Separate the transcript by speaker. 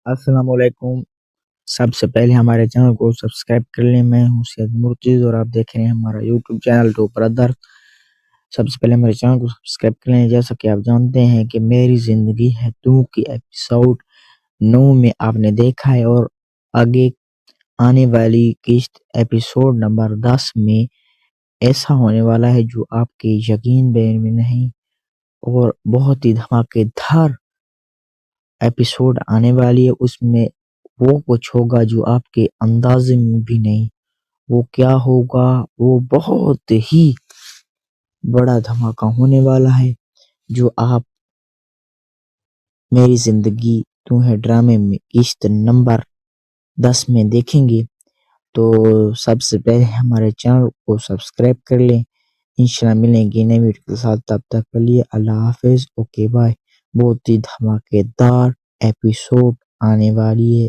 Speaker 1: السلام علیکم۔ سب سے پہلے ہمارے چینل کو سبسکرائب کر لیں۔ میں ہوں سید مرتضی اور آپ دیکھ رہے ہیں ہمارا یوٹیوب چینل ٹو برادر۔ سب سے پہلے ہمارے چینل کو سبسکرائب کر لیں۔ جیسا کہ آپ جانتے ہیں کہ میری زندگی ہے تو کی ایپیسوڈ 9 میں آپ نے دیکھا ہے، اور آگے آنے والی قسط ایپیسوڈ نمبر 10 میں ایسا ہونے والا ہے جو آپ کے یقین میں نہیں، اور بہت ہی دھماکے دھار ایپیسوڈ آنے والی ہے۔ اس میں وہ کچھ ہوگا جو آپ کے اندازے میں بھی نہیں۔ وہ کیا ہوگا؟ وہ بہت ہی بڑا دھماکہ ہونے والا ہے جو آپ میری زندگی تو ہے ڈرامے میں قسط نمبر 10 میں دیکھیں گے۔ تو سب سے پہلے ہمارے چینل کو سبسکرائب کر لیں۔ انشاءاللہ ملیں گے نئی ویڈیو کے ساتھ، تب تک کے لیے اللہ حافظ، اوکے بائے۔ بہت ہی دھماکے دار ایپیسوڈ آنے والی ہے۔